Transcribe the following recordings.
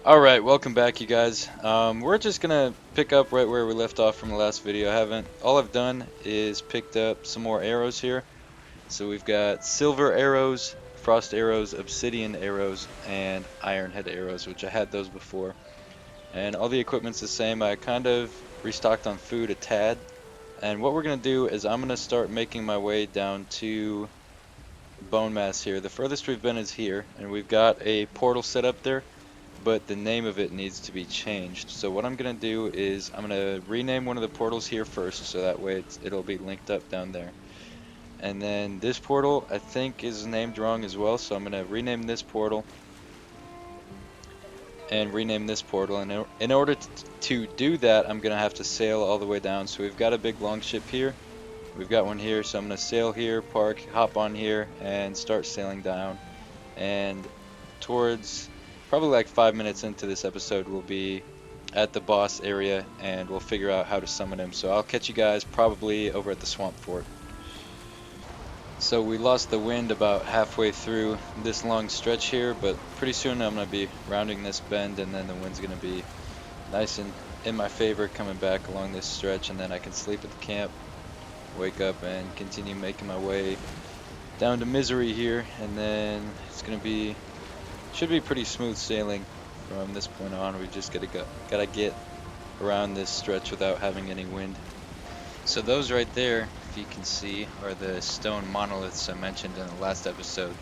Alright, welcome back you guys. We're just gonna pick up right where we left off from the last video. All I've done is picked up some more arrows here. So we've got silver arrows, frost arrows, obsidian arrows, and iron head arrows, which I had those before. And all the equipment's the same. I kind of restocked on food a tad. And what we're gonna do is I'm gonna start making my way down to Bonemass here. The furthest we've been is here, and we've got a portal set up there, but the name of it needs to be changed. So what I'm going to do is I'm going to rename one of the portals here first, so that way it'll be linked up down there. And then this portal I think is named wrong as well, so I'm going to rename this portal and rename this portal. And in order to do that, I'm going to have to sail all the way down. So we've got a big long ship here. We've got one here, so I'm going to sail here, park, hop on here, and start sailing down. And towards probably like 5 minutes into this episode, we'll be at the boss area, and we'll figure out how to summon him. So I'll catch you guys probably over at the swamp fort. So we lost the wind about halfway through this long stretch here, but pretty soon I'm going to be rounding this bend, and then the wind's going to be nice and in my favor coming back along this stretch, and then I can sleep at the camp, wake up, and continue making my way down to Misery here, and then it's going to be should be pretty smooth sailing from this point on. We just gotta get around this stretch without having any wind. So those right there, if you can see, are the stone monoliths I mentioned in the last episode.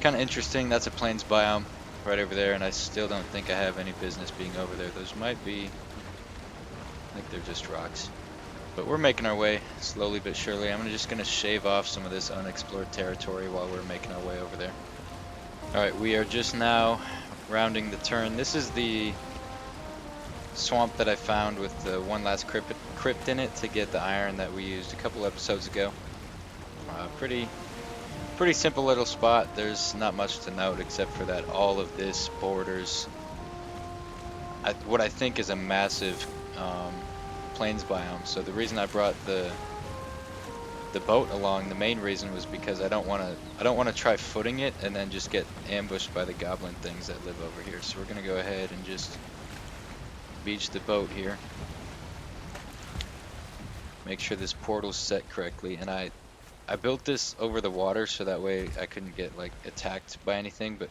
Kind of interesting. That's a plains biome right over there, and I still don't think I have any business being over there. Those might be, I think they're just rocks. But we're making our way slowly but surely. I'm just gonna shave off some of this unexplored territory while we're making our way over there. Alright, we are just now rounding the turn. This is the swamp that I found with the one last crypt in it to get the iron that we used a couple episodes ago. Pretty simple little spot. There's not much to note except for that all of this borders what I think is a massive plains biome. So the reason I brought the boat along, the main reason was because I don't want to try footing it and then just get ambushed by the goblin things that live over here. So we're gonna go ahead and just beach the boat here, make sure this portal's set correctly. And I built this over the water so that way I couldn't get like attacked by anything, but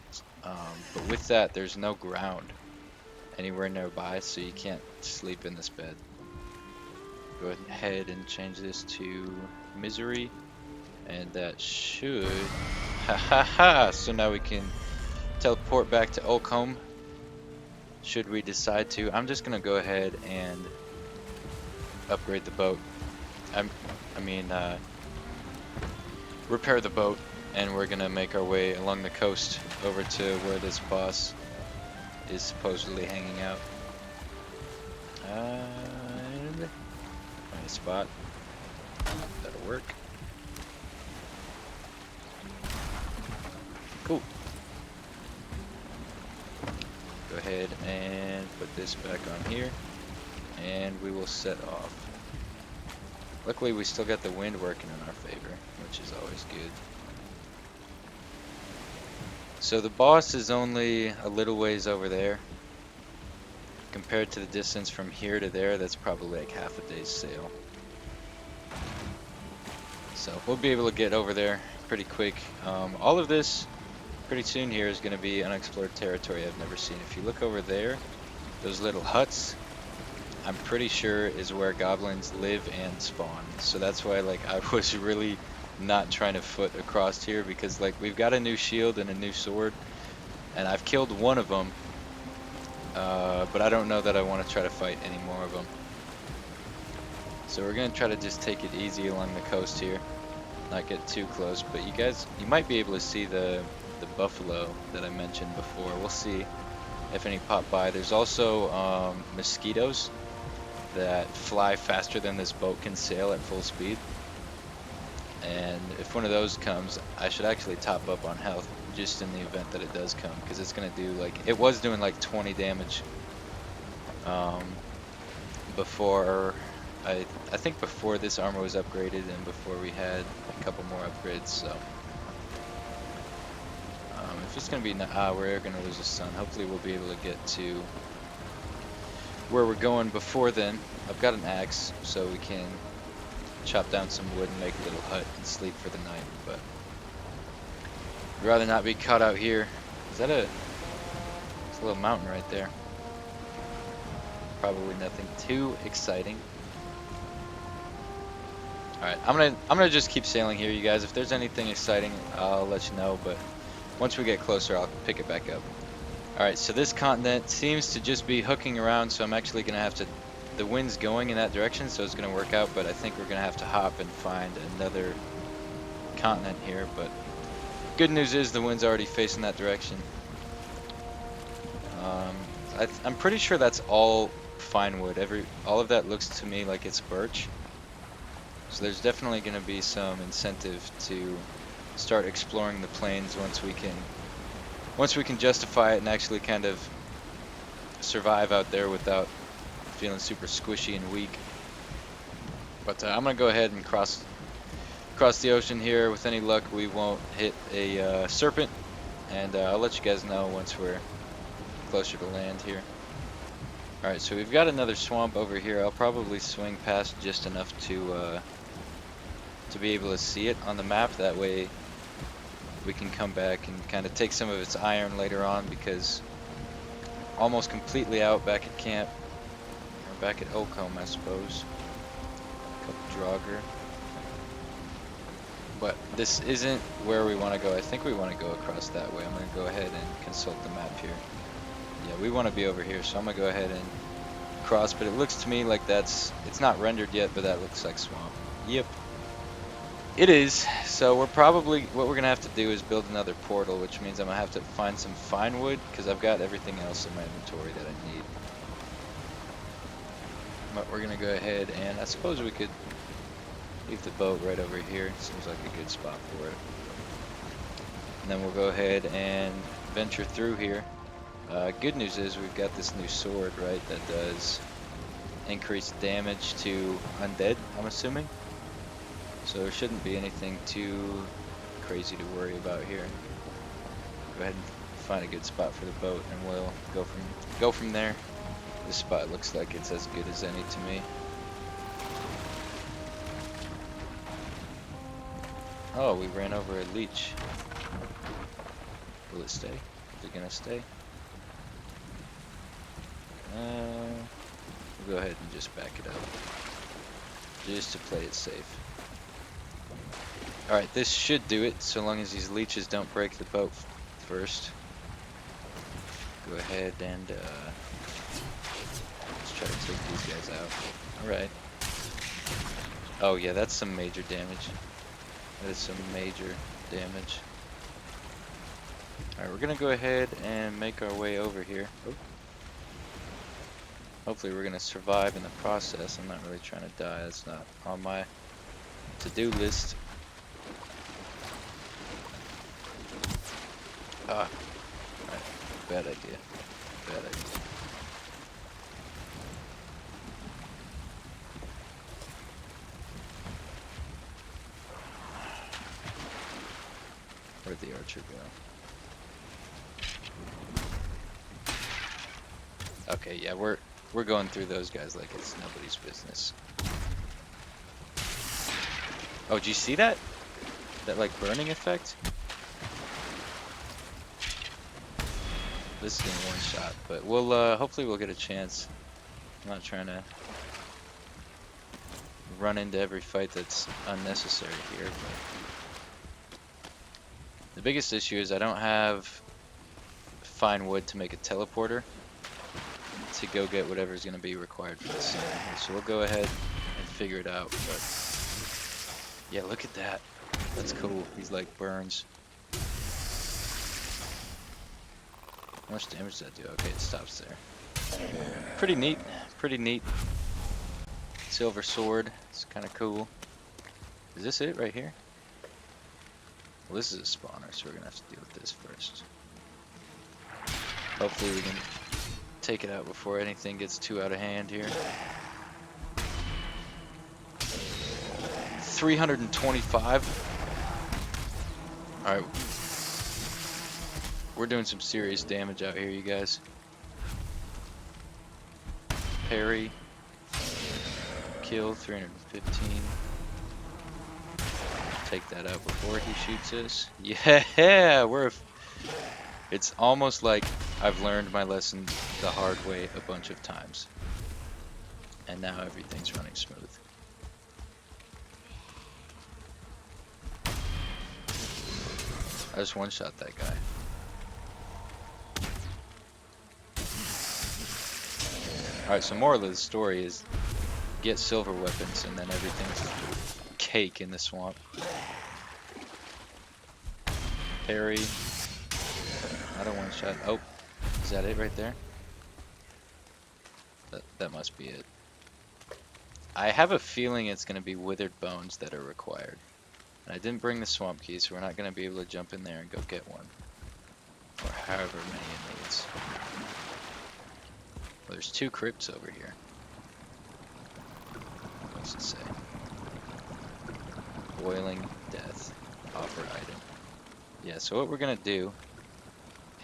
with that there's no ground anywhere nearby, so you can't sleep in this bed. Go ahead and change this to Misery, and that should so now we can teleport back to Oakham should we decide to. I'm just gonna go ahead and upgrade the boat. Repair the boat, and we're gonna make our way along the coast over to where this boss is supposedly hanging out. And find a spot that'll work. Cool. Go ahead and put this back on here, and we will set off. Luckily we still got the wind working in our favor, which is always good. So the boss is only a little ways over there. Compared to the distance from here to there, that's probably like half a day's sail. So we'll be able to get over there pretty quick. All of this pretty soon here is going to be unexplored territory I've never seen. If you look over there, those little huts, I'm pretty sure is where goblins live and spawn. So that's why like I was really not trying to foot across here, because like we've got a new shield and a new sword, and I've killed one of them, but I don't know that I want to try to fight any more of them. So we're gonna try to just take it easy along the coast here, not get too close. But you might be able to see the buffalo that I mentioned before. We'll see if any pop by. There's also mosquitoes that fly faster than this boat can sail at full speed, and if one of those comes, I should actually top up on health just in the event that it does come, because it's gonna do like, it was doing like 20 damage before I think before this armor was upgraded and before we had a couple more upgrades. So If it's gonna be, we're gonna lose the sun. Hopefully we'll be able to get to where we're going before then. I've got an axe, so we can chop down some wood and make a little hut and sleep for the night, but I'd rather not be caught out here. Is that it's a little mountain right there. Probably nothing too exciting. Alright, I'm gonna just keep sailing here, you guys. If there's anything exciting, I'll let you know, but once we get closer, I'll pick it back up. Alright, so this continent seems to just be hooking around, so I'm actually gonna have to, the wind's going in that direction, so it's gonna work out, but I think we're gonna have to hop and find another continent here, but good news is the wind's already facing that direction. I'm pretty sure that's all fine wood. All of that looks to me like it's birch. So there's definitely going to be some incentive to start exploring the plains once we can justify it and actually kind of survive out there without feeling super squishy and weak. But I'm going to go ahead and cross the ocean here. With any luck, we won't hit a serpent, and I'll let you guys know once we're closer to land here. Alright, so we've got another swamp over here. I'll probably swing past just enough to be able to see it on the map. That way we can come back and kind of take some of its iron later on, because almost completely out back at camp, or back at Oakham, I suppose. A couple Draugr. But this isn't where we want to go. I think we want to go across that way. I'm going to go ahead and consult the map here. Yeah, we want to be over here, so I'm going to go ahead and cross, but it looks to me like it's not rendered yet, but that looks like swamp. Yep. It is. So what we're going to have to do is build another portal, which means I'm going to have to find some fine wood, because I've got everything else in my inventory that I need. But we're going to go ahead, and I suppose we could leave the boat right over here. Seems like a good spot for it. And then we'll go ahead and venture through here. Good news is we've got this new sword, right, that does increased damage to undead, I'm assuming. So there shouldn't be anything too crazy to worry about here. Go ahead and find a good spot for the boat, and we'll go from there. This spot looks like it's as good as any to me. Oh, we ran over a leech. Will it stay? Is it gonna stay? We'll go ahead and just back it up, just to play it safe. Alright, this should do it, so long as these leeches don't break the boat first. Go ahead and let's try to take these guys out. Alright. Oh yeah, that's some major damage. That is some major damage. Alright, we're gonna go ahead and make our way over here. Oh. Hopefully we're gonna survive in the process. I'm not really trying to die. That's not on my to-do list. Ah. Alright. Bad idea. Bad idea. Where'd the archer go? Okay, yeah, we're going through those guys like it's nobody's business. Oh, did you see that? That like burning effect? This is in one shot, but we'll hopefully we'll get a chance. I'm not trying to run into every fight that's unnecessary here, but the biggest issue is I don't have fine wood to make a teleporter to go get whatever's going to be required for the sun here. So we'll go ahead and figure it out. But yeah, look at that. That's cool. He's like burns. How much damage does that do? Okay, it stops there. Pretty neat. Pretty neat. Silver sword. It's kind of cool. Is this it right here? Well, this is a spawner, so we're going to have to deal with this first. Hopefully we can take it out before anything gets too out of hand here. 325. Alright. We're doing some serious damage out here, you guys. Parry. Kill, 315. Take that out before he shoots us. Yeah, it's almost like I've learned my lesson the hard way a bunch of times. And now everything's running smooth. I just one-shot that guy. Alright, so moral of the story is get silver weapons and then everything's cake in the swamp. Parry. Not a one-shot. Oh, is that it right there? That must be it. I have a feeling it's going to be withered bones that are required. And I didn't bring the swamp key, so we're not going to be able to jump in there and go get one. Or however many it needs. Well, there's 2 crypts over here. What's it say? Boiling death. Offer item. Yeah, so what we're going to do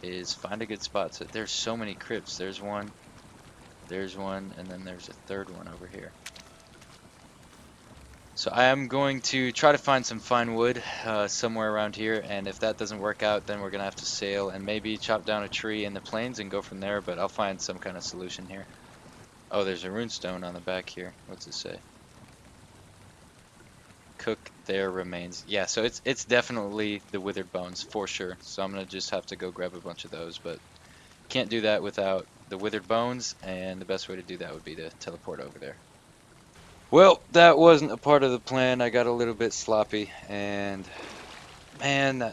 is find a good spot. So there's so many crypts. There's one, and then there's a third one over here. So I am going to try to find some fine wood somewhere around here, and if that doesn't work out, then we're going to have to sail and maybe chop down a tree in the plains and go from there, but I'll find some kind of solution here. Oh, there's a runestone on the back here. What's it say? Cook their remains. Yeah, so it's definitely the withered bones for sure. So I'm going to just have to go grab a bunch of those, but can't do that without the withered bones, and the best way to do that would be to teleport over there. Well, that wasn't a part of the plan. I got a little bit sloppy, and man,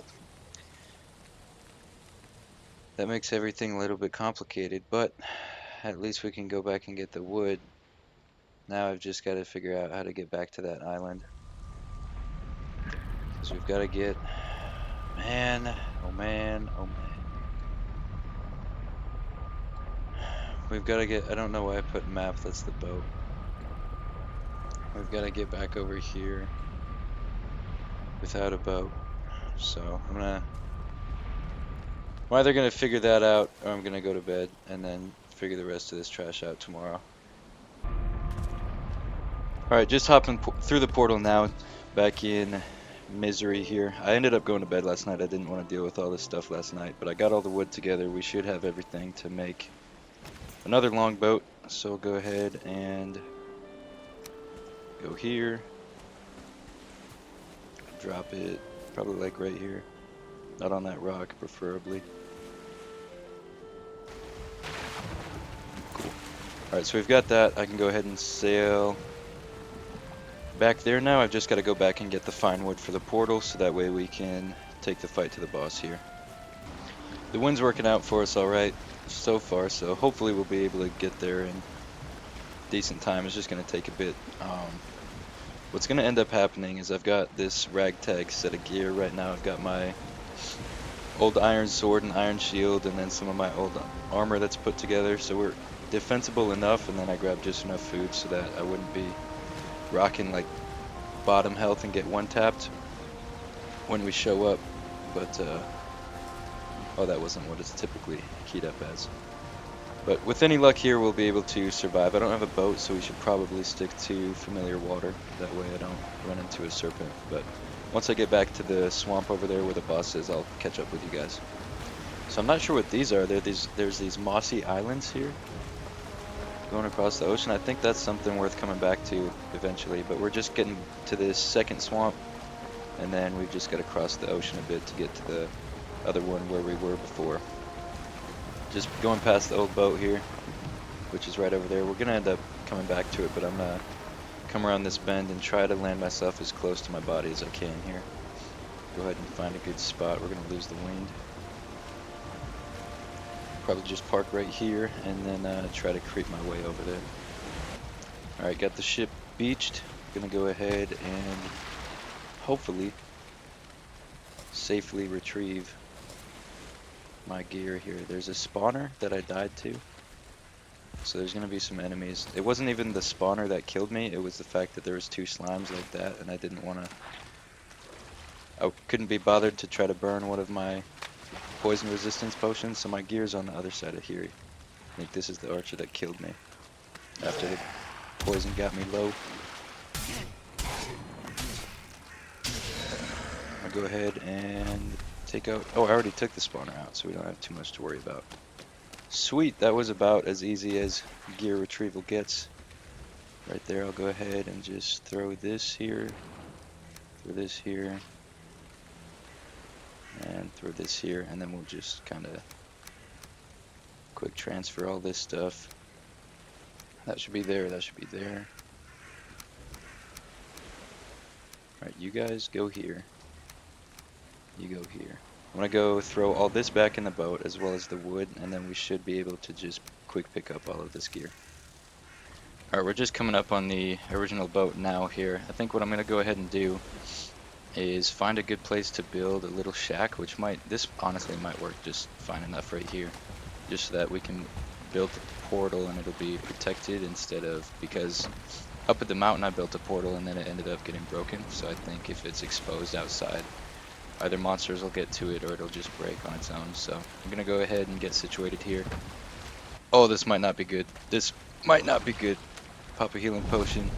that makes everything a little bit complicated, but at least we can go back and get the wood. Now I've just got to figure out how to get back to that island. Because we've got to get... Man, oh man, oh man. We've got to get... I don't know why I put map, that's the boat. We've got to get back over here without a boat. So I'm either gonna figure that out, or I'm gonna go to bed and then figure the rest of this trash out tomorrow. Alright, just hopping through the portal now, back in misery here. I ended up going to bed last night. I didn't want to deal with all this stuff last night, but I got all the wood together. We should have everything to make another longboat. So we'll go ahead and go here. Drop it, probably like right here. Not on that rock, preferably. Cool. Alright, so we've got that. I can go ahead and sail back there now. I've just got to go back and get the fine wood for the portal, so that way we can take the fight to the boss here. The wind's working out for us alright so far, so hopefully we'll be able to get there in decent time. It's just going to take a bit. What's going to end up happening is I've got this ragtag set of gear right now. I've got my old iron sword and iron shield, and then some of my old armor that's put together, so we're defensible enough, and then I grabbed just enough food so that I wouldn't be rocking like bottom health and get one tapped when we show up. But oh, that wasn't what it's typically keyed up as. But with any luck here, we'll be able to survive. I don't have a boat, so we should probably stick to familiar water. That way I don't run into a serpent. But once I get back to the swamp over there where the boss is, I'll catch up with you guys. So I'm not sure what these are. There's these mossy islands here going across the ocean. I think that's something worth coming back to eventually. But we're just getting to this second swamp, and then we've just got to cross the ocean a bit to get to the other one where we were before. Just going past the old boat here, which is right over there. We're going to end up coming back to it, but I'm going to come around this bend and try to land myself as close to my body as I can here. Go ahead and find a good spot. We're going to lose the wind. Probably just park right here and then try to creep my way over there. Alright, got the ship beached. Going to go ahead and hopefully safely retrieve my gear here. There's a spawner that I died to, so there's gonna be some enemies. It wasn't even the spawner that killed me, it was the fact that there was 2 slimes like that, and I didn't want to... I couldn't be bothered to try to burn one of my poison resistance potions, so my gear's on the other side of here. I think this is the archer that killed me after the poison got me low. I'll go ahead and take out... Oh, I already took the spawner out, so we don't have too much to worry about. Sweet, that was about as easy as gear retrieval gets. Right there, I'll go ahead and just throw this here, throw this here, and throw this here, and then we'll just kind of quick transfer all this stuff. That should be there, that should be there. Alright, you guys go here. You go here. I'm gonna go throw all this back in the boat as well as the wood, and then we should be able to just quick pick up all of this gear. Alright, we're just coming up on the original boat now here. I think what I'm gonna go ahead and do is find a good place to build a little shack, which this honestly might work just fine enough right here. Just so that we can build a portal and it'll be protected instead of, because up at the mountain I built a portal and then it ended up getting broken. So I think if it's exposed outside, either monsters will get to it or it'll just break on its own. So I'm gonna go ahead and get situated here. Oh, this might not be good. This might not be good. Pop a healing potion.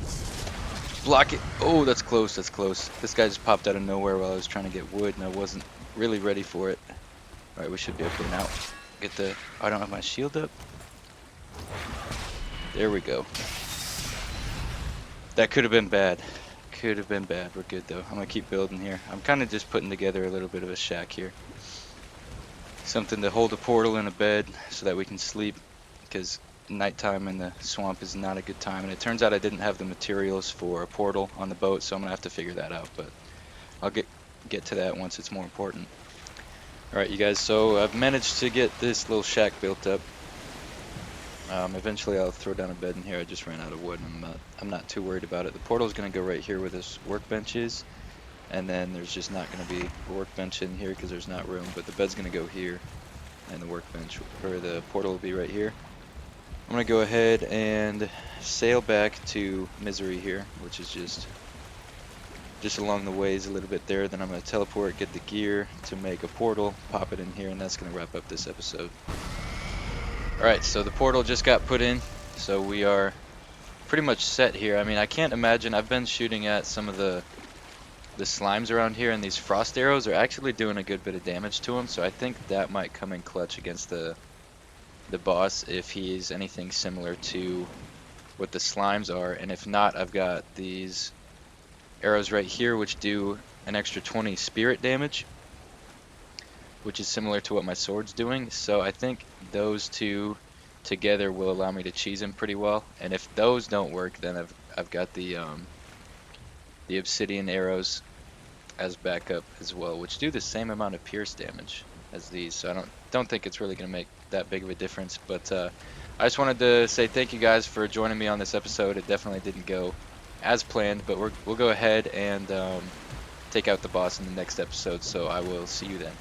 Block it. Oh, that's close, that's close. This guy just popped out of nowhere while I was trying to get wood and I wasn't really ready for it. Alright, we should be okay now. Get the... I don't have my shield up. There we go. That could have been bad. Could have been bad. We're good though. I'm gonna keep building here. I'm kind of just putting together a little bit of a shack here. Something to hold a portal and a bed so that we can sleep, because nighttime in the swamp is not a good time. And it turns out I didn't have the materials for a portal on the boat, so I'm gonna have to figure that out. But I'll get to that once it's more important. Alright, you guys, so I've managed to get this little shack built up. Eventually I'll throw down a bed in here. I just ran out of wood and I'm not too worried about it. The portal's going to go right here where this workbench is, and then there's just not going to be a workbench in here because there's not room, but the bed's going to go here and the workbench, or the portal will be right here. I'm going to go ahead and sail back to Misery here, which is just along the ways a little bit there. Then I'm going to teleport, get the gear to make a portal, pop it in here, and that's going to wrap up this episode. Alright, so the portal just got put in, so we are pretty much set here. I mean, I can't imagine, I've been shooting at some of the slimes around here, and these frost arrows are actually doing a good bit of damage to them, so I think that might come in clutch against the boss if he's anything similar to what the slimes are. And if not, I've got these arrows right here which do an extra 20 spirit damage, which is similar to what my sword's doing. So I think those two together will allow me to cheese him pretty well. And if those don't work, then I've got the obsidian arrows as backup as well, which do the same amount of pierce damage as these. So I don't think it's really going to make that big of a difference. But I just wanted to say thank you guys for joining me on this episode. It definitely didn't go as planned, but we'll go ahead and take out the boss in the next episode. So I will see you then.